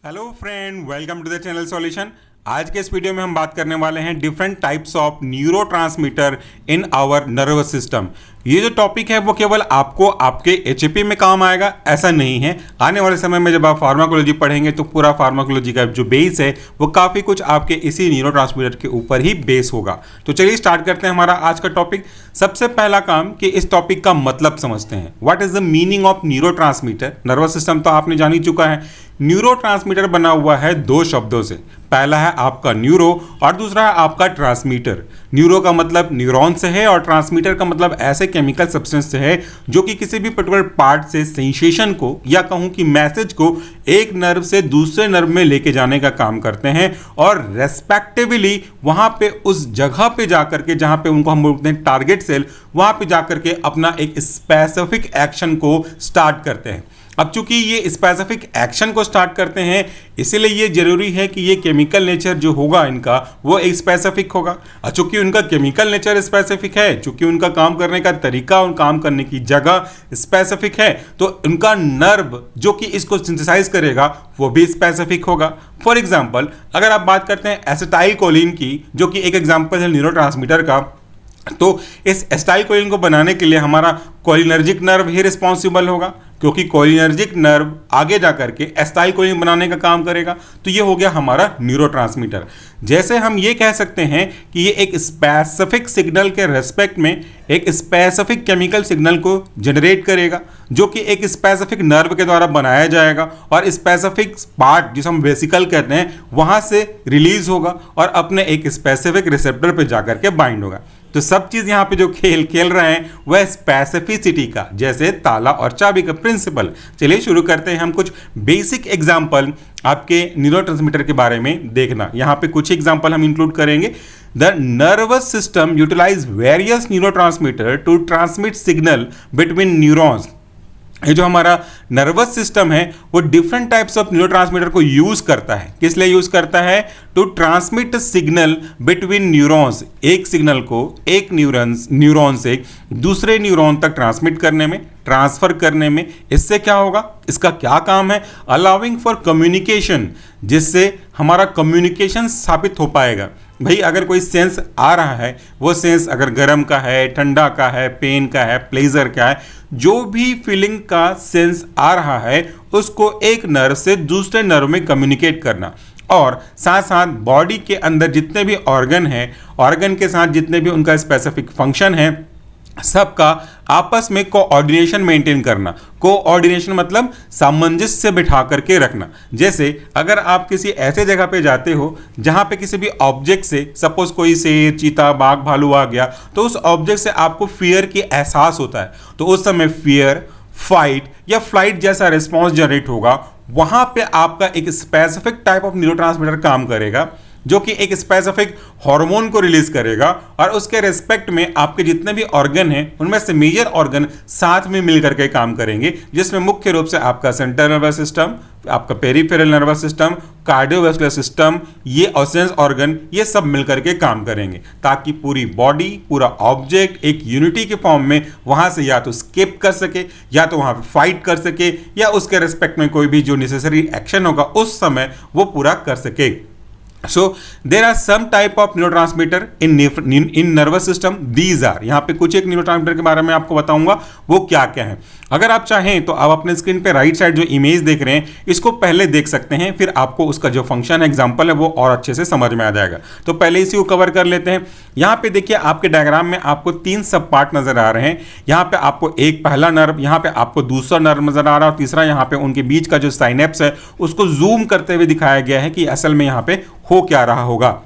Hello friend, welcome to the channel solution. आज के इस वीडियो में हम बात करने वाले हैं different types of neurotransmitter in our nervous system. ये जो टॉपिक है वो केवल आपको आपके एचएपी में काम आएगा ऐसा नहीं है। आने वाले समय में जब आप फार्माकोलॉजी पढ़ेंगे तो पूरा फार्माकोलॉजी का जो बेस है वो काफ़ी कुछ आपके इसी न्यूरोट्रांसमीटर के ऊपर ही बेस होगा। तो चलिए स्टार्ट करते हैं हमारा आज का टॉपिक। सबसे पहला काम कि इस टॉपिक का मतलब समझते हैं। What is the meaning of neurotransmitter. Nervous system तो आपने जान ही चुका है। न्यूरोट्रांसमीटर बना हुआ है दो शब्दों से। पहला है आपका न्यूरो और दूसरा है आपका ट्रांसमीटर। न्यूरो का मतलब न्यूरॉन से है और ट्रांसमीटर का मतलब ऐसे केमिकल सब्सटेंस से है जो कि किसी भी पर्टिकुलर पार्ट से सेंसेशन को या कहूं कि मैसेज को एक नर्व से दूसरे नर्व में लेके जाने का काम करते हैं और रेस्पेक्टिवली वहां पे उस जगह पे जाकर के जहां पे उनको हम बोलते हैं टारगेट सेल, वहां पे जाकर के अपना एक स्पेसिफिक एक्शन को स्टार्ट करते हैं। अब चूंकि ये स्पेसिफिक एक्शन को स्टार्ट करते हैं इसीलिए ये जरूरी है कि ये केमिकल नेचर जो होगा इनका वो एक स्पेसिफिक होगा। और चूंकि उनका केमिकल नेचर स्पेसिफिक है, चूंकि उनका काम करने का तरीका और काम करने की जगह स्पेसिफिक है, तो उनका नर्व जो कि इसको सिंथेसाइज करेगा वो भी स्पेसिफिक होगा। फॉर एग्जाम्पल, अगर आप बात करते हैं एसिटाइलकोलिन की, जो कि एक एग्जाम्पल है न्यूरोट्रांसमीटर का, तो इस एसिटाइलकोलिन को बनाने के लिए हमारा कोलिनर्जिक नर्व ही रिस्पॉन्सिबल होगा, क्योंकि कोलिनर्जिक नर्व आगे जाकर के एसिटाइलकोलिन बनाने का काम करेगा। तो ये हो गया हमारा न्यूरोट्रांसमीटर। जैसे हम ये कह सकते हैं कि ये एक स्पेसिफिक सिग्नल के रेस्पेक्ट में एक स्पेसिफिक केमिकल सिग्नल को जनरेट करेगा जो कि एक स्पेसिफिक नर्व के द्वारा बनाया जाएगा और स्पेसिफिक पार्ट जिसे हम वेसिकल कहते हैं वहां से रिलीज होगा और अपने एक स्पेसिफिक रिसेप्टर पे जाकर के बाइंड होगा। तो सब चीज यहां पे जो खेल रहे हैं वह स्पेसिफिसिटी का, जैसे ताला और चाबी का प्रिंसिपल। चलिए शुरू करते हैं हम कुछ बेसिक एग्जांपल आपके न्यूरोट्रांसमीटर के बारे में देखना। यहां पे कुछ एग्जांपल हम इंक्लूड करेंगे। The nervous system utilize various neurotransmitter to transmit signal between neurons. ये जो हमारा नर्वस सिस्टम है वो डिफरेंट टाइप्स ऑफ न्यूरोट्रांसमीटर को यूज करता है। किस लिए यूज करता है? To transmit signal between neurons. एक सिग्नल को एक न्यूरॉन से दूसरे न्यूरॉन तक ट्रांसमिट करने में, ट्रांसफर करने में। इससे क्या होगा? इसका क्या काम है? अलाउिंग फॉर कम्युनिकेशन, जिससे हमारा कम्युनिकेशन स्थापित हो पाएगा। भाई अगर कोई सेंस आ रहा है, वो सेंस अगर गर्म का है, ठंडा का है, पेन का है, प्लेजर का है, जो भी फीलिंग का सेंस आ रहा है उसको एक नर्व से दूसरे नर्व में कम्युनिकेट करना। और साथ साथ बॉडी के अंदर जितने भी ऑर्गन हैं, ऑर्गन के साथ जितने भी उनका स्पेसिफिक फंक्शन है, सबका आपस में कोऑर्डिनेशन मेंटेन करना। कोऑर्डिनेशन मतलब सामंजस्य बिठा करके रखना। जैसे अगर आप किसी ऐसे जगह पे जाते हो जहां पे किसी भी ऑब्जेक्ट से, सपोज कोई शेर, चीता, बाघ, भालू आ गया, तो उस ऑब्जेक्ट से आपको फियर की एहसास होता है, तो उस समय फियर, फाइट या फ्लाइट जैसा रिस्पॉन्स जनरेट होगा। वहां पे आपका एक स्पेसिफिक टाइप ऑफ न्यूरोट्रांसमीटर काम करेगा जो कि एक स्पेसिफिक हार्मोन को रिलीज करेगा और उसके रेस्पेक्ट में आपके जितने भी ऑर्गन हैं उनमें से मेजर ऑर्गन साथ में मिलकर के काम करेंगे, जिसमें मुख्य रूप से आपका सेंट्रल नर्वस सिस्टम, आपका peripheral nervous system, cardiovascular system, ये ऑसेंस ऑर्गन, ये सब मिलकर के काम करेंगे ताकि पूरी बॉडी, पूरा ऑब्जेक्ट एक यूनिटी के फॉर्म में वहां से या तो स्केप कर सके या तो वहां पे फाइट कर सके या उसके रेस्पेक्ट में कोई भी जो नेसेसरी एक्शन होगा उस समय वो पूरा कर सके। So there are some type of neurotransmitter in nervous system. These are, यहाँ पे कुछ एक न्यूरोट्रांसमीटर के बारे में आपको बताऊंगा वो क्या क्या है। अगर आप चाहें तो आप अपने स्क्रीन पे राइट साइड जो इमेज देख रहे हैं इसको पहले देख सकते हैं, फिर आपको उसका जो फंक्शन एग्जांपल है वो और अच्छे से समझ में आ जाएगा। तो पहले इसी को कवर कर लेते हैं। यहाँ पे देखिए आपके डायग्राम में आपको 3 सब पार्ट नजर आ रहे हैं। यहाँ पे आपको एक पहला नर्व, यहाँ पे आपको दूसरा नर्व नजर आ रहा है और तीसरा यहाँ पे उनके बीच का जो साइनेप्स है उसको जूम करते हुए दिखाया गया है कि असल में यहाँ पे हो क्या रहा होगा।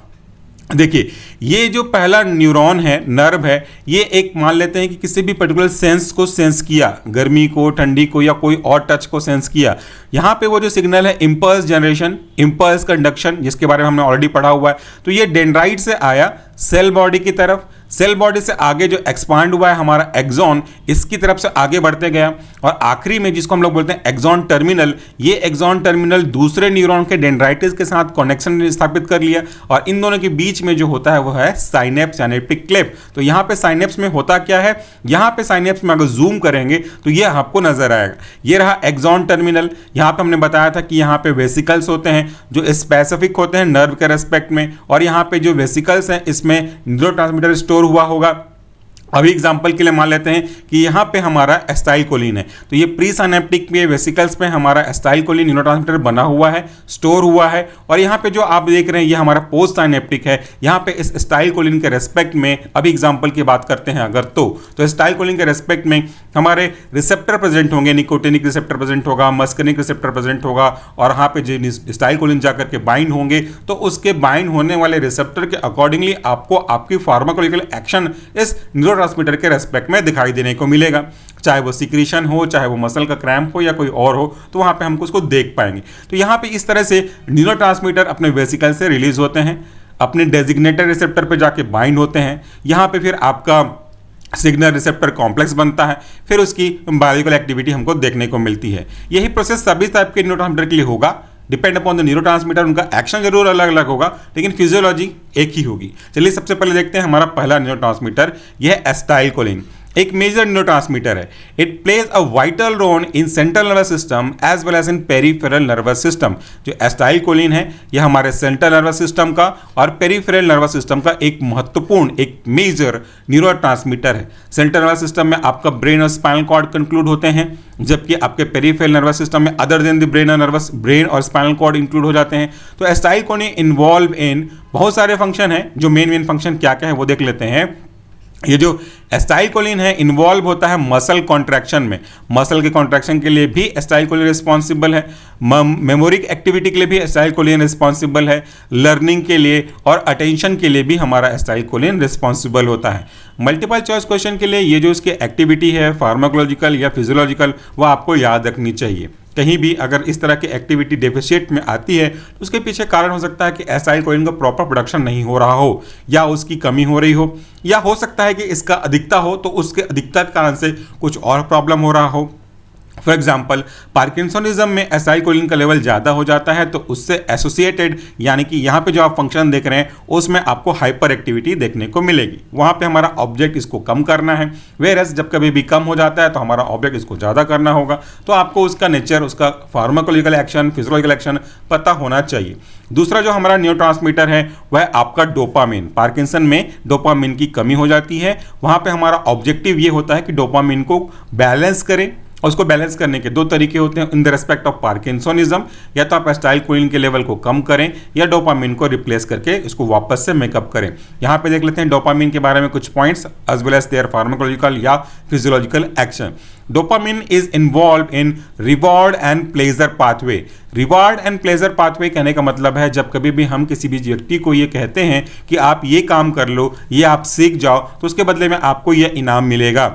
देखिए ये जो पहला न्यूरॉन है, नर्व है, ये एक मान लेते हैं कि किसी भी पर्टिकुलर सेंस को सेंस किया, गर्मी को, ठंडी को या कोई और टच को सेंस किया। यहाँ पे वो जो सिग्नल है इंपल्स जनरेशन, इंपल्स कंडक्शन, जिसके बारे में हमने ऑलरेडी पढ़ा हुआ है। तो ये डेंड्राइट से आया सेल बॉडी की तरफ, सेल बॉडी से आगे जो एक्सपांड हुआ है हमारा एक्सॉन, इसकी तरफ से आगे बढ़ते गया और आखिरी में जिसको हम लोग बोलते हैं एक्सॉन टर्मिनल, ये एक्सॉन टर्मिनल दूसरे न्यूरॉन के डेंड्राइटिस के साथ कनेक्शन स्थापित कर लिया और इन दोनों के बीच में जो होता है वो है साइनेप्स यानी ऑप्टिक क्लेप। तो यहाँ पे साइनेप्स में होता क्या है, यहाँ पे साइनेप्स में अगर जूम करेंगे तो ये आपको नजर आएगा। ये रहा एक्सॉन टर्मिनल। यहाँ पे हमने बताया था कि यहाँ पे वेसिकल्स होते हैं जो स्पेसिफिक होते हैं नर्व के रेस्पेक्ट में, और यहाँ पे जो वेसिकल्स हैं इसमें न्यूरोट्रांसमीटर स्टोर हुआ होगा। अभी एग्जांपल के लिए मान लेते हैं कि यहाँ पे हमारा एसिटाइलकोलिन है, तो ये प्री सिनेप्टिक में वेसिकल्स पे हमारा एसिटाइलकोलिन न्यूरोट्रांसमीटर बना हुआ है, स्टोर हुआ है। और यहाँ पे जो आप देख रहे हैं ये हमारा पोस्ट सिनेप्टिक है। यहाँ पे इस एसिटाइलकोलिन के रेस्पेक्ट में अभी एग्जांपल की बात करते हैं अगर तो एसिटाइलकोलिन के रेस्पेक्ट में हमारे रिसेप्टर प्रेजेंट होंगे, निकोटिनिक रिसेप्टर प्रेजेंट होगा, मस्कनिक रिसेप्टर प्रेजेंट होगा, और यहाँ पे जो एसिटाइलकोलिन जाकर के बाइंड होंगे तो उसके बाइंड होने वाले रिसेप्टर के अकॉर्डिंगली आपको आपकी फार्माकोलॉजिकल एक्शन इस ट्रांसमीटर के रेस्पेक्ट में दिखाई देने को मिलेगा। चाहे वो सिक्रीशन हो, चाहे वो मसल का क्रैम्प हो या कोई और हो, तो वहां पे हमको उसको देख पाएंगे। तो यहाँ पे इस तरह से न्यूरोट्रांसमीटर अपने वेसिकल से रिलीज होते हैं, अपने डेजिग्नेटेड रिसेप्टर पे जाके बाइंड होते हैं। यहाँ पे फिर आपका सिग्नल रिसेप्टर कॉम्प्लेक्स बनता है, फिर उसकी बायोलॉजिकल एक्टिविटी हमको देखने को मिलती है। यही प्रोसेस सभी टाइप के न्यूरोट्रांसमीटर के लिए होगा। डिपेंड अपॉन द न्यूरोट्रांसमीटर, उनका एक्शन जरूर अलग अलग होगा लेकिन फिजियोलॉजी एक ही होगी। चलिए सबसे पहले देखते हैं हमारा पहला न्यूरोट्रांसमीटर, यह है एसिटाइलकोलिन। एक मेजर न्यूरोट्रांसमीटर है। It plays a vital role in central nervous system as well as in peripheral nervous system. जो एसिटाइलकोलिन है यह हमारे सेंट्रल नर्वस सिस्टम का और पेरिफेरल नर्वस सिस्टम का एक महत्वपूर्ण, एक मेजर न्यूरोट्रांसमीटर है। सेंट्रल नर्वस सिस्टम में आपका ब्रेन और स्पाइनल कॉर्ड कंक्लूड होते हैं, जबकि आपके पेरिफेरल नर्वस सिस्टम में अदर देन द ब्रेन और स्पाइनल कॉर्ड इंक्लूड हो जाते हैं। तो एसिटाइलकोलिन इन्वॉल्व इन बहुत सारे फंक्शन हैं। जो मेन फंक्शन क्या क्या है वो देख लेते हैं। ये जो एसिटाइलकोलिन है इन्वॉल्व होता है मसल कॉन्ट्रैक्शन में। मसल के कॉन्ट्रैक्शन के लिए भी एसिटाइलकोलिन रिस्पॉन्सिबल है। मेमोरिक एक्टिविटी के लिए भी एसिटाइलकोलिन रिस्पॉन्सिबल है। लर्निंग के लिए और अटेंशन के लिए भी हमारा एसिटाइलकोलिन रिस्पॉन्सिबल होता है। मल्टीपल चॉइस क्वेश्चन के लिए ये जो इसकी एक्टिविटी है फार्माकोलॉजिकल या फिजियोलॉजिकल, वो आपको याद रखनी चाहिए। कहीं भी अगर इस तरह की एक्टिविटी डेफिशिएट में आती है तो उसके पीछे कारण हो सकता है कि एसिटाइलकोलिन का प्रॉपर प्रोडक्शन नहीं हो रहा हो, या उसकी कमी हो रही हो, या हो सकता है कि इसका अधिकता हो तो उसके अधिकता के कारण से कुछ और प्रॉब्लम हो रहा हो। फॉर एग्जाम्पल पार्किंसोनिज्म में एसिटाइलकोलिन का लेवल ज़्यादा हो जाता है तो उससे एसोसिएटेड, यानी कि यहाँ पे जो आप फंक्शन देख रहे हैं उसमें आपको हाइपर एक्टिविटी देखने को मिलेगी। वहाँ पे हमारा ऑब्जेक्ट इसको कम करना है, वेयरएज जब कभी भी कम हो जाता है तो हमारा ऑब्जेक्ट इसको ज़्यादा करना होगा। तो आपको उसका नेचर, उसका फार्माकोलॉजिकल एक्शन, फिजियोलॉजिकल एक्शन पता होना चाहिए। दूसरा जो हमारा न्यूरोट्रांसमीटर है वह आपका डोपामिन। पार्किंसन में डोपामिन की कमी हो जाती है, वहाँ पे हमारा ऑब्जेक्टिव ये होता है कि डोपामिन को बैलेंस करें। और उसको बैलेंस करने के दो तरीके होते हैं in the respect of parkinsonism, या तो आप एसिटाइलकोलिन के लेवल को कम करें या डोपामिन को रिप्लेस करके इसको वापस से मेकअप करें। यहाँ पे देख लेते हैं डोपामिन के बारे में कुछ points as well as their pharmacological या physiological action. Dopamine is involve in reward and pleasure pathway. Reward and pleasure pathway कहने का मतलब है जब कभी भी हम किसी भी व्यक्ति को ये कहते हैं कि आप ये काम कर लो, ये आप सीख जाओ, तो उसके बदले में आपको ये इनाम मिलेगा।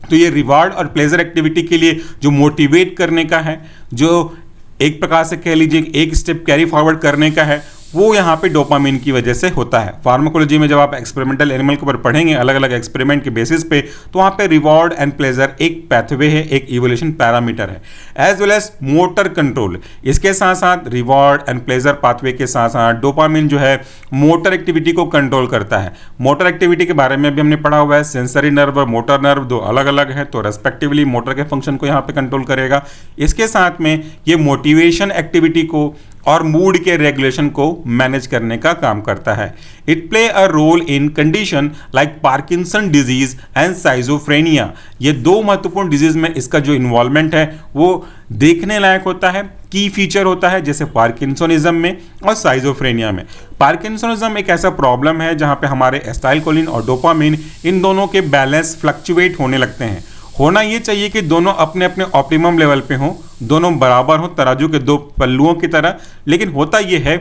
तो ये रिवार्ड और प्लेजर एक्टिविटी के लिए जो मोटिवेट करने का है, जो एक प्रकार से कह लीजिए एक स्टेप कैरी फॉरवर्ड करने का है, वो यहाँ पे डोपामिन की वजह से होता है। फार्माकोलॉजी में जब आप एक्सपेरिमेंटल एनिमल के ऊपर पढ़ेंगे अलग अलग एक्सपेरिमेंट के बेसिस पे, तो वहाँ पे रिवॉर्ड एंड प्लेजर एक पैथवे है, एक इवोल्यूशन पैरामीटर है, as well as motor control. इसके साथ साथ रिवॉर्ड एंड प्लेजर पाथवे के साथ साथ डोपामिन जो है मोटर एक्टिविटी को कंट्रोल करता है। मोटर एक्टिविटी के बारे में भी हमने पढ़ा हुआ है, सेंसरी नर्व और मोटर नर्व दो अलग अलग है, तो रेस्पेक्टिवली मोटर के फंक्शन को यहाँ पे कंट्रोल करेगा। इसके साथ में ये मोटिवेशन एक्टिविटी को और मूड के रेगुलेशन को मैनेज करने का काम करता है। It play a role in condition like Parkinson disease and schizophrenia. ये दो महत्वपूर्ण डिजीज में इसका जो इन्वॉल्वमेंट है वो देखने लायक होता है, की फीचर होता है, जैसे पार्किंसोनिज्म में और साइजोफ्रेनिया में। पार्किंसोनिज्म एक ऐसा प्रॉब्लम है जहां पे हमारे एसिटाइलकोलिन और डोपामिन इन दोनों के बैलेंस फ्लक्चुएट होने लगते हैं। होना ये चाहिए कि दोनों अपने अपने ऑप्टिमम लेवल पे हों, दोनों बराबर हों, तराजू के दो पल्लुओं की तरह। लेकिन होता ये है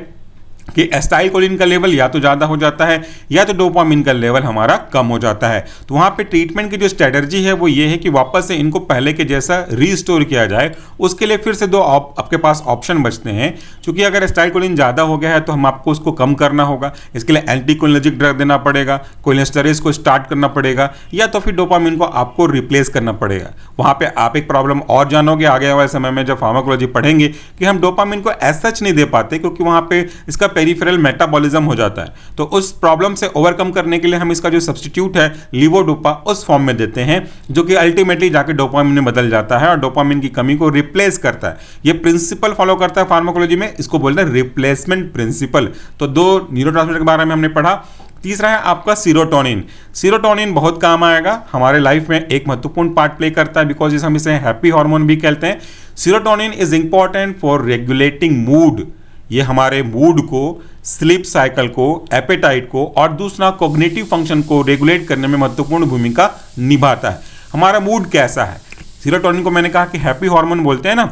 कि एसिटाइलकोलिन का लेवल या तो ज़्यादा हो जाता है या तो डोपामिन का लेवल हमारा कम हो जाता है। तो वहाँ पे ट्रीटमेंट की जो स्ट्रेटजी है वो ये है कि वापस से इनको पहले के जैसा रीस्टोर किया जाए। उसके लिए फिर से दो आपके पास ऑप्शन बचते हैं। क्योंकि अगर एसिटाइलकोलिन ज़्यादा हो गया है तो हम आपको उसको कम करना होगा। इसके लिए एंटीकोलिनर्जिक ड्रग देना पड़ेगा, कोलिनेस्टेरेज को स्टार्ट करना पड़ेगा, या तो फिर डोपामिन को आपको रिप्लेस करना पड़ेगा। वहाँ पे आप एक प्रॉब्लम और जानोगे आगे वाले समय में जब फार्माकोलॉजी पढ़ेंगे कि हम डोपामिन को एज सच नहीं दे पाते, क्योंकि वहाँ पे इसका पेरिफेरल मेटाबॉलिज्म हो जाता है। तो उस प्रॉब्लम से ओवरकम करने के लिए हम इसका जो सब्स्टिट्यूट है लीवोडोपा उस फॉर्म में देते हैं, जो कि अल्टीमेटली जाके डोपामिन में बदल जाता है और डोपामिन की कमी को रिप्लेस करता है। ये प्रिंसिपल फॉलो करता है फार्माकोलॉजी में, इसको बोलते हैं रिप्लेसमेंट प्रिंसिपल। तो दो न्यूरोट्रांसमीटर के बारे में हमने पढ़ा। तीसरा है आपका सीरोटोनिन। सीरोटोनिन बहुत काम आएगा, हमारे लाइफ में एक महत्वपूर्ण पार्ट प्ले करता है, बिकॉज हम इसे हैप्पी हार्मोन भी कहते हैं। Serotonin is important for regulating mood. ये हमारे मूड को, स्लीप साइकिल को, एपेटाइट को और दूसरा कॉग्निटिव फंक्शन को रेगुलेट करने में महत्वपूर्ण भूमिका निभाता है। हमारा मूड कैसा है, सीरोटोनिन को मैंने कहा कि हैप्पी हार्मोन बोलते हैं ना,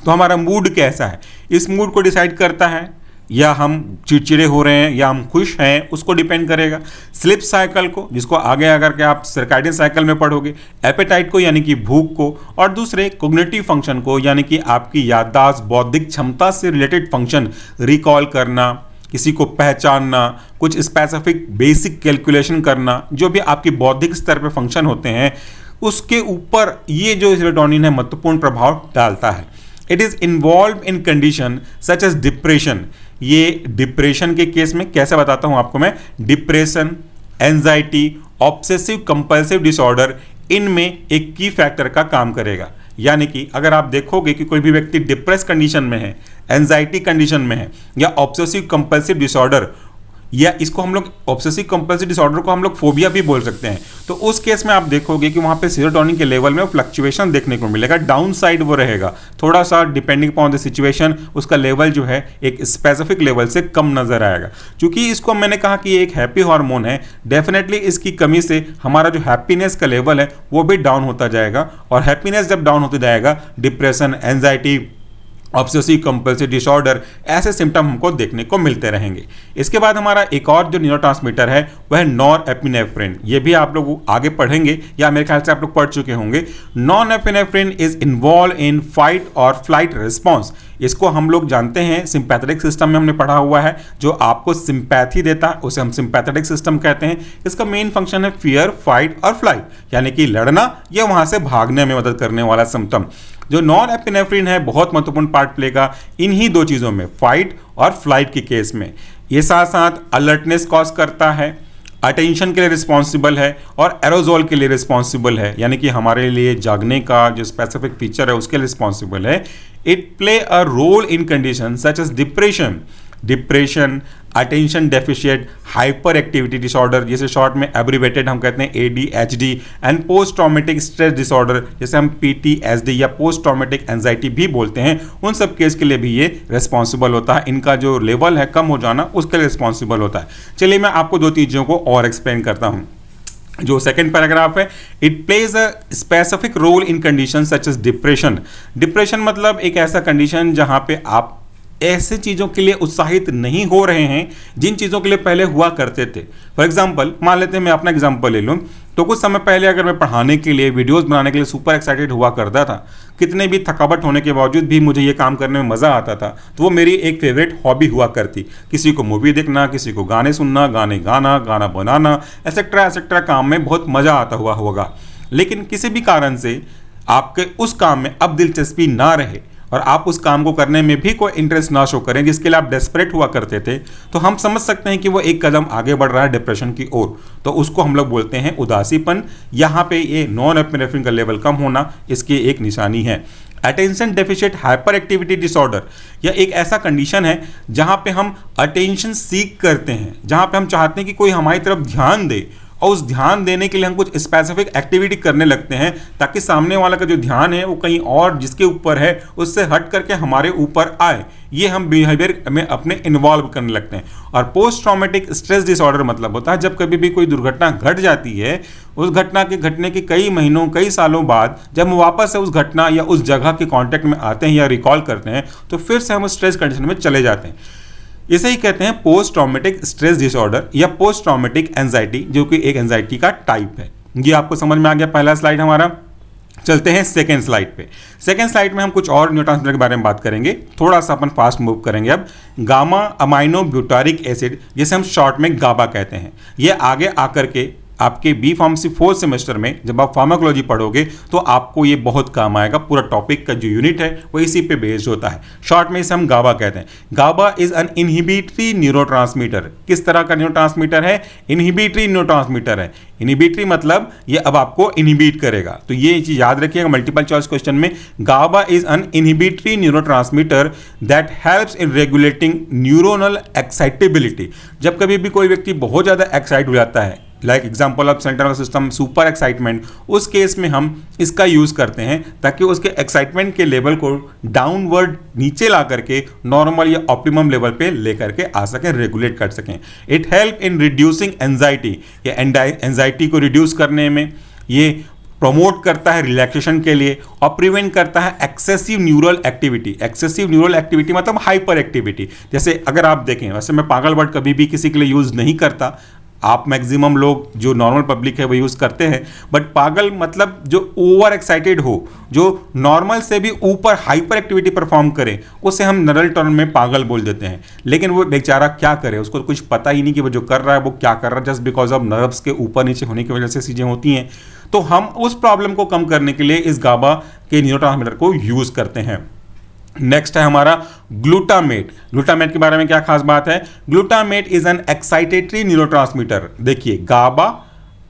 तो हमारा मूड कैसा है, इस मूड को डिसाइड करता है या हम चिड़चिड़े हो रहे हैं या हम खुश हैं, उसको डिपेंड करेगा। स्लीप साइकिल को, जिसको आगे अगर के आप सर्कैडियन साइकिल में पढ़ोगे, एपेटाइट को यानी कि भूख को, और दूसरे कॉग्निटिव फंक्शन को यानी कि आपकी याददाश्त, बौद्धिक क्षमता से रिलेटेड फंक्शन, रिकॉल करना, किसी को पहचानना, कुछ स्पेसिफिक बेसिक कैलकुलेशन करना, जो भी आपकी बौद्धिक स्तर पर फंक्शन होते हैं, उसके ऊपर ये जो सेरोटोनिन है महत्वपूर्ण प्रभाव डालता है। It is involve in condition such as depression. ये डिप्रेशन के केस में कैसे बताता हूं आपको मैं, depression, anxiety, obsessive compulsive disorder, इनमें एक की फैक्टर का काम करेगा। यानी कि अगर आप देखोगे कि कोई भी व्यक्ति डिप्रेस कंडीशन में है, एंजाइटी कंडीशन में है या ऑब्सेसिव कंपल्सिव डिसऑर्डर, या इसको हम लोग ऑब्सेसिव कंपल्सिव डिसऑर्डर को हम लोग फोबिया भी बोल सकते हैं, तो उस केस में आप देखोगे कि वहाँ पे सेरोटोनिन के लेवल में फ्लक्चुएशन देखने को मिलेगा, डाउन साइड वो रहेगा थोड़ा सा, डिपेंडिंग अपॉन द सिचुएशन उसका लेवल जो है एक स्पेसिफिक लेवल से कम नजर आएगा। क्योंकि इसको मैंने कहा कि ये एक हैप्पी हार्मोन है, डेफिनेटली इसकी कमी से हमारा जो हैप्पीनेस का लेवल है वो भी डाउन होता जाएगा, और हैप्पीनेस जब डाउन होता जाएगा, depression, anxiety, obsessive compulsive disorder, ऐसे सिम्टम हमको देखने को मिलते रहेंगे। इसके बाद हमारा एक और जो न्यूरोट्रांसमीटर है वह है नॉरएपिनेफ्रिन। ये भी आप लोग आगे पढ़ेंगे या मेरे ख्याल से आप लोग पढ़ चुके होंगे। Norepinephrine is involve in fight और फ्लाइट रिस्पॉन्स। इसको हम लोग जानते हैं सिंपैथेटिक सिस्टम में हमने पढ़ा हुआ है, जो आपको सिंपैथी देता है उसे हम सिंपैथेटिक सिस्टम कहते हैं। इसका मेन फंक्शन है फियर, फाइट और फ्लाइट, यानी कि लड़ना या वहां से भागने में मदद करने वाला सिम्टम। जो नॉरएपिनेफ्रिन है बहुत महत्वपूर्ण पार्ट प्लेगा इन्हीं दो चीज़ों में, फाइट और फ्लाइट के केस में। ये साथ साथ अलर्टनेस कॉज करता है, अटेंशन के लिए रिस्पॉन्सिबल है और एरोजोल के लिए रिस्पॉन्सिबल है, यानी कि हमारे लिए जागने का जो स्पेसिफिक फीचर है उसके लिए रिस्पॉन्सिबल है। It play a role in condition such as depression, attention deficit hyper activity disorder, जिसे शॉर्ट में एब्रिवेटेड हम कहते हैं ADHD, and post traumatic stress disorder, जैसे हम PTSD या पोस्ट ट्रॉमेटिक एंजाइटी भी बोलते हैं। उन सब केस के लिए भी ये रिस्पॉन्सिबल होता है, इनका जो लेवल है कम हो जाना उसके लिए रिस्पॉन्सिबल होता है। चलिए मैं आपको दो चीज़ों को और एक्सप्लेन करता हूँ। जो सेकंड पैराग्राफ है, it plays a specific role in condition such as depression. Depression मतलब एक ऐसा कंडीशन जहाँ पे आप ऐसे चीज़ों के लिए उत्साहित नहीं हो रहे हैं जिन चीज़ों के लिए पहले हुआ करते थे। फॉर एग्जाम्पल मान लेते हैं, मैं अपना एग्जाम्पल ले लूँ, तो कुछ समय पहले अगर मैं पढ़ाने के लिए, वीडियोस बनाने के लिए सुपर एक्साइटेड हुआ करता था, कितने भी थकावट होने के बावजूद भी मुझे ये काम करने में मज़ा आता था, तो वो मेरी एक फेवरेट हॉबी हुआ करती। किसी को मूवी देखना, किसी को गाने सुनना, गाने गाना, गाना बनाना, एसेट्रा काम में बहुत मज़ा आता हुआ होगा। लेकिन किसी भी कारण से आपके उस काम में अब दिलचस्पी ना रहे और आप उस काम को करने में भी कोई इंटरेस्ट ना शो करें जिसके लिए आप डेस्परेट हुआ करते थे, तो हम समझ सकते हैं कि वो एक कदम आगे बढ़ रहा है डिप्रेशन की ओर। तो उसको हम लोग बोलते हैं उदासीपन। यहाँ पे ये नॉरएपिनेफ्रिन का लेवल कम होना इसकी एक निशानी है। Attention deficit hyper activity disorder, यह एक ऐसा कंडीशन है जहाँ पे हम अटेंशन सीक करते हैं, जहाँ पे हम चाहते हैं कि कोई हमारी तरफ ध्यान दे, और उस ध्यान देने के लिए हम कुछ स्पेसिफिक एक्टिविटी करने लगते हैं ताकि सामने वाला का जो ध्यान है वो कहीं और जिसके ऊपर है उससे हट करके हमारे ऊपर आए। ये हम बिहेवियर में अपने इन्वॉल्व करने लगते हैं। और पोस्ट ट्रॉमेटिक स्ट्रेस डिसऑर्डर मतलब होता है जब कभी भी कोई दुर्घटना घट जाती है, उस घटना के घटने के कई महीनों, कई सालों बाद जब हम वापस से उस घटना या उस जगह के कॉन्टेक्ट में आते हैं या रिकॉल करते हैं, तो फिर से हम उस स्ट्रेस कंडीशन में चले जाते हैं। इसे ही कहते हैं पोस्ट ट्रॉमेटिक स्ट्रेस डिसऑर्डर या पोस्ट ट्रॉमेटिक एंजाइटी, जो कि एक एंजाइटी का टाइप है। ये आपको समझ में आ गया पहला स्लाइड हमारा। चलते हैं सेकेंड स्लाइड पे। सेकेंड स्लाइड में हम कुछ और न्यूरोट्रांसमीटर के बारे में बात करेंगे, थोड़ा सा अपन फास्ट मूव करेंगे अब। गामा अमाइनो ब्यूटारिक एसिड, जिसे हम शॉर्ट में गाबा कहते हैं, ये आगे आकर के आपके बी फार्मेसी 4th सेमेस्टर में जब आप फार्माकोलॉजी पढ़ोगे तो आपको ये बहुत काम आएगा। पूरा टॉपिक का जो यूनिट है वो इसी पे बेस्ड होता है। शॉर्ट में इसे हम गाबा कहते हैं। गाबा इज एन इनहिबिटरी न्यूरोट्रांसमीटर। किस तरह का न्यूरोट्रांसमीटर है? इनहिबिटरी न्यूरोट्रांसमीटर है। इनहिबिटरी मतलब ये अब आपको इनहिबिट करेगा, तो ये चीज याद रखिएगा मल्टीपल चॉइस क्वेश्चन में। GABA is an inhibitory neurotransmitter that helps in regulating neuronal excitability. जब कभी भी कोई व्यक्ति बहुत ज़्यादा एक्साइट हो जाता है, like example of central nervous system super excitement, उस केस में हम इसका यूज करते हैं ताकि उसके एक्साइटमेंट के लेवल को डाउनवर्ड नीचे ला करके नॉर्मल या ऑप्टिमम लेवल पे लेकर के आ सकें, रेगुलेट कर सकें। It help in reducing anxiety, ये एंजाइटी को रिड्यूस करने में ये प्रमोट करता है रिलैक्सेशन के लिए, और प्रिवेंट करता है excessive neural activity. Excessive neural activity मतलब हाइपर एक्टिविटी। जैसे अगर आप देखें, वैसे मैं पागल वर्ड कभी भी किसी के लिए यूज नहीं करता, आप मैक्सिमम लोग जो नॉर्मल पब्लिक है वो यूज़ करते हैं, बट पागल मतलब जो ओवर एक्साइटेड हो, जो नॉर्मल से भी ऊपर हाइपर एक्टिविटी परफॉर्म करे, उसे हम नरल टर्म में पागल बोल देते हैं। लेकिन वो बेचारा क्या करे, उसको कुछ पता ही नहीं कि वो जो कर रहा है वो क्या कर रहा है, जस्ट बिकॉज ऑफ नर्व्स के ऊपर नीचे होने की वजह से चीज़ें होती हैं। तो हम उस प्रॉब्लम को कम करने के लिए इस गाबा के न्यूरोट्रांसमीटर को यूज़ करते हैं। नेक्स्ट है हमारा ग्लूटामेट। ग्लूटामेट के बारे में क्या खास बात है? Glutamate is an excitatory neurotransmitter. देखिए, गाबा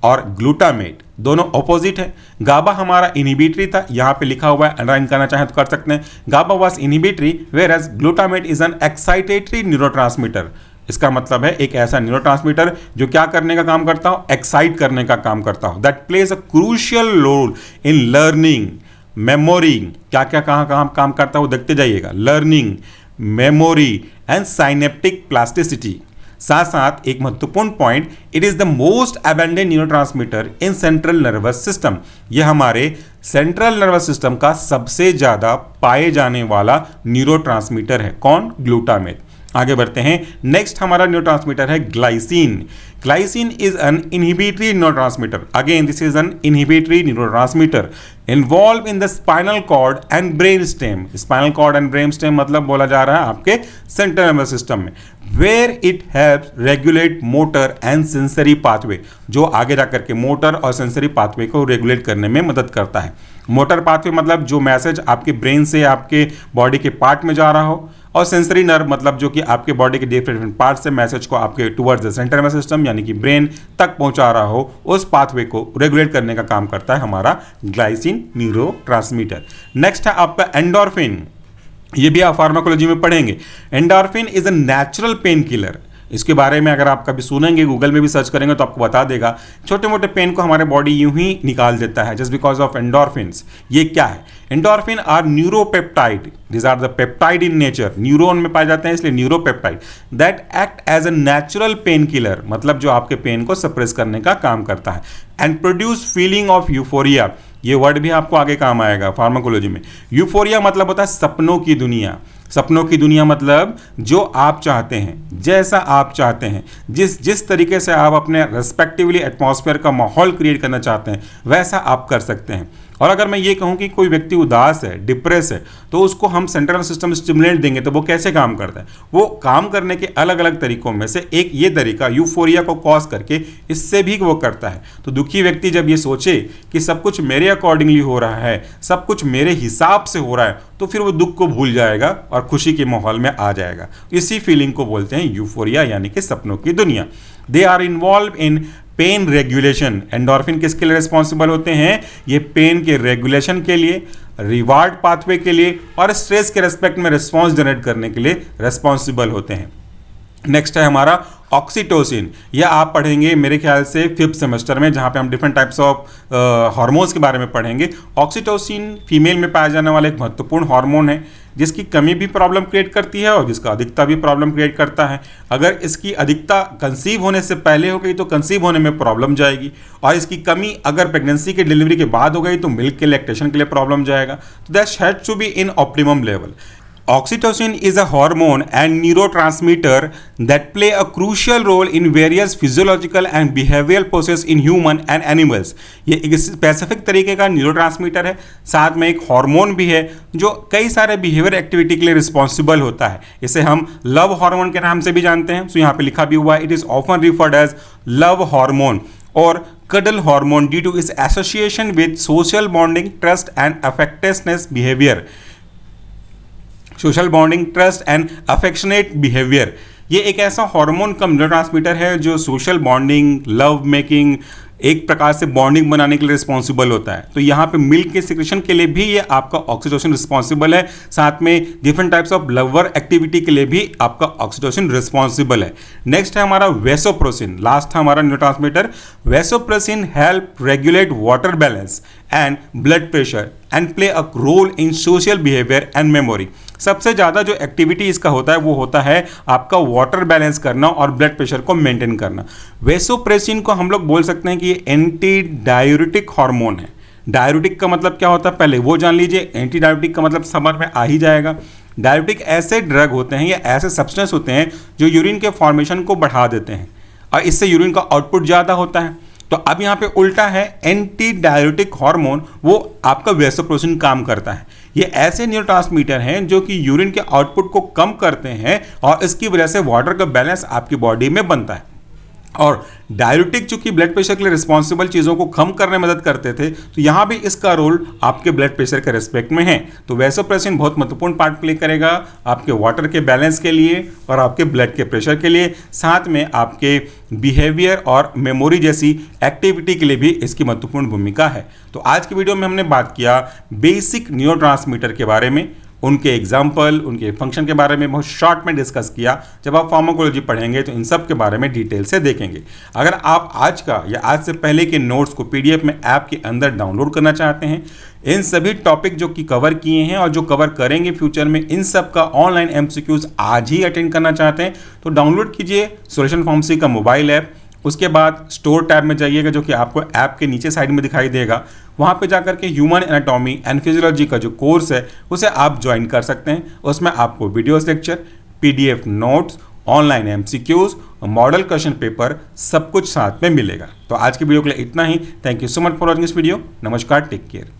और ग्लूटामेट दोनों ऑपोजिट है। गाबा हमारा इनहिबिटरी था, यहां पे लिखा हुआ है, अंडरलाइन करना चाहें तो कर सकते हैं। GABA was inhibitory whereas glutamate is an excitatory neurotransmitter. इसका मतलब है एक ऐसा न्यूरोट्रांसमीटर जो क्या करने का काम करता हो? एक्साइट करने का काम करता हो। That plays a crucial role in learning, memory, क्या क्या कहाँ कहाँ काम करता है वो देखते जाइएगा। Learning, memory and synaptic plasticity. साथ साथ एक महत्वपूर्ण point, it is the most abundant neurotransmitter in central nervous system. यह हमारे सेंट्रल नर्वस सिस्टम का सबसे ज्यादा पाए जाने वाला न्यूरोट्रांसमीटर है। कौन? ग्लूटामेट। आगे बढ़ते हैं। नेक्स्ट हमारा न्यूरोट्रांसमीटर है glycine. Glycine is an inhibitory neurotransmitter. Again this is an inhibitory neurotransmitter involve in the spinal cord and brain stem. Spinal cord and brain stem मतलब बोला जा रहा है आपके सेंट्रल नर्वस सिस्टम में। Where it helps regulate motor and sensory pathway, जो आगे जाकर के मोटर और सेंसरी पाथवे को रेगुलेट करने में मदद करता है। मोटर पाथवे मतलब जो मैसेज आपके ब्रेन से आपके बॉडी के पार्ट में जा रहा हो, और सेंसरी नर्व मतलब जो कि आपके बॉडी के डिफरेंट पार्ट से मैसेज को आपके towards the central nervous system यानी कि ब्रेन तक पहुंचा रहा हो, उस पाथवे को रेगुलेट करने का काम करता है हमारा ग्लाइसिन न्यूरोट्रांसमीटर। नेक्स्ट है आपका एंडोर्फिन। ये भी आप फार्माकोलॉजी में पढ़ेंगे। Endorphin is a natural pain killer. इसके बारे में अगर आप कभी सुनेंगे, गूगल में भी सर्च करेंगे तो आपको बता देगा, छोटे मोटे पेन को हमारे बॉडी यूं ही निकाल देता है जस्ट बिकॉज ऑफ एंडोर्फिन्स। ये क्या है? Endorphin are neuropeptide, this are the peptide in nature, neuron में पाए जाते हैं इसलिए neuropeptide, that act as a natural pain killer, मतलब जो आपके पेन को सप्रेस करने का काम करता है। And produce feeling of euphoria, ये वर्ड भी आपको आगे काम आएगा फार्माकोलॉजी में। यूफोरिया मतलब होता है सपनों की दुनिया। सपनों की दुनिया मतलब जो आप चाहते हैं, जैसा आप चाहते हैं, जिस तरीके से आप अपने रेस्पेक्टिवली एटमॉस्फेयर का माहौल क्रिएट करना चाहते हैं वैसा आप कर सकते हैं। और अगर मैं ये कहूँ कि कोई व्यक्ति उदास है, डिप्रेस है, तो उसको हम सेंट्रल सिस्टम स्टिमुलेंट देंगे तो वो कैसे काम करता है? वो काम करने के अलग अलग तरीकों में से एक ये तरीका यूफोरिया को कॉज करके इससे भी वो करता है। तो दुखी व्यक्ति जब ये सोचे कि सब कुछ मेरे अकॉर्डिंगली हो रहा है, सब कुछ मेरे हिसाब से हो रहा है, तो फिर वो दुख को भूल जाएगा और खुशी के माहौल में आ जाएगा। इसी फीलिंग को बोलते हैं यूफोरिया यानी कि सपनों की दुनिया। They are involve in pain regulation. Endorphin किसके लिए रिस्पॉन्सिबल होते हैं? ये पेन के रेगुलेशन के लिए, रिवार्ड पाथवे के लिए और स्ट्रेस के रेस्पेक्ट में रिस्पॉन्स जनरेट करने के लिए रिस्पॉन्सिबल होते हैं। नेक्स्ट है हमारा ऑक्सीटोसिन। यह आप पढ़ेंगे मेरे ख्याल से 5th सेमेस्टर में, जहाँ पे हम डिफरेंट टाइप्स ऑफ हार्मोन्स के बारे में पढ़ेंगे। ऑक्सीटोसिन फीमेल में पाया जाने वाला एक महत्वपूर्ण हार्मोन है जिसकी कमी भी प्रॉब्लम क्रिएट करती है और जिसका अधिकता भी प्रॉब्लम क्रिएट करता है। अगर इसकी अधिकता कंसीव होने से पहले हो गई तो कंसीव होने में प्रॉब्लम जाएगी, और इसकी कमी अगर प्रेगनेंसी के डिलीवरी के बाद हो गई तो मिल्क के लैक्टेशन के लिए प्रॉब्लम जाएगा। तो that has to be in optimum level. Oxytocin is a hormone and neurotransmitter that play a crucial role in various physiological and behavioral processes in human and animals. ये एक specific तरीके का neurotransmitter है, साथ में एक हार्मोन भी है जो कई सारे बिहेवियर एक्टिविटी के लिए रिस्पॉन्सिबल होता है. इसे हम लव हार्मोन के नाम से भी जानते हैं. तो यहाँ पे लिखा भी हुआ है, it is often referred as love hormone और cuddle hormone due to its association with social bonding, trust and affectiveness behavior. Social bonding, trust and affectionate behaviour. ये एक ऐसा हार्मोन कम न्यूरोट्रांसमीटर है जो सोशल बॉन्डिंग, लव मेकिंग, एक प्रकार से bonding बनाने के लिए रिस्पॉन्सिबल होता है. तो यहाँ पे मिल्क के सिक्रेशन के लिए भी ये आपका ऑक्सीटोसिन रिस्पॉन्सिबल है. साथ में different types of lover activity के लिए भी आपका ऑक्सीटोसिन रिस्पॉन्सिबल है. नेक्स्ट है हमारा वेसोप्रेसिन. लास्ट था हमारा neurotransmitter. Vasopressin help regulate water balance and blood pressure and play a role in social behaviour and memory. सबसे ज़्यादा जो एक्टिविटी इसका होता है वो होता है आपका वाटर बैलेंस करना और ब्लड प्रेशर को मेंटेन करना. वेसोप्रेसिन को हम लोग बोल सकते हैं कि ये एंटी डायूरेटिक हार्मोन है. डायूरेटिक का मतलब क्या होता है पहले वो जान लीजिए. एंटी डायूरेटिक का मतलब समझ में आ ही जाएगा. डायूरेटिक ऐसे ड्रग होते हैं या ऐसे सब्सटेंस होते हैं जो यूरिन के फॉर्मेशन को बढ़ा देते हैं और इससे यूरिन का आउटपुट ज़्यादा होता है. तो अब यहाँ पे उल्टा है, एंटी डायूरेटिक हार्मोन वो आपका वेसोप्रेसिन काम करता है. ये ऐसे न्यूरोट्रांसमीटर हैं जो कि यूरिन के आउटपुट को कम करते हैं और इसकी वजह से वाटर का बैलेंस आपकी बॉडी में बनता है. और डायूरेटिक चूंकि ब्लड प्रेशर के लिए रिस्पॉन्सिबल चीज़ों को कम करने में मदद करते थे, तो यहाँ भी इसका रोल आपके ब्लड प्रेशर के रेस्पेक्ट में है. तो वेसोप्रेसिन बहुत महत्वपूर्ण पार्ट प्ले करेगा आपके वाटर के बैलेंस के लिए और आपके ब्लड के प्रेशर के लिए. साथ में आपके बिहेवियर और मेमोरी जैसी एक्टिविटी के लिए भी इसकी महत्वपूर्ण भूमिका है. तो आज की वीडियो में हमने बात किया बेसिक न्यूरोट्रांसमीटर के बारे में, उनके एग्जाम्पल, उनके फंक्शन के बारे में बहुत शॉर्ट में डिस्कस किया. जब आप फार्माकोलॉजी पढ़ेंगे तो इन सब के बारे में डिटेल से देखेंगे. अगर आप आज का या आज से पहले के नोट्स को पीडीएफ में ऐप के अंदर डाउनलोड करना चाहते हैं, इन सभी टॉपिक जो कि कवर किए हैं और जो कवर करेंगे फ्यूचर में, इन सब का ऑनलाइन एमसीक्यूज आज ही अटेंड करना चाहते हैं तो डाउनलोड कीजिए सॉल्यूशन फार्मेसी का मोबाइल ऐप. उसके बाद स्टोर टैब में जाइएगा जो कि आपको ऐप के नीचे साइड में दिखाई देगा. वहाँ पे जाकर के ह्यूमन एनाटॉमी एंड फिजियोलॉजी का जो कोर्स है उसे आप ज्वाइन कर सकते हैं. उसमें आपको videos lecture, PDF notes, online MCQs, model question paper सब कुछ साथ में मिलेगा. तो आज की वीडियो के लिए इतना ही. Thank you so much for watching this video. नमस्कार, टेक केयर.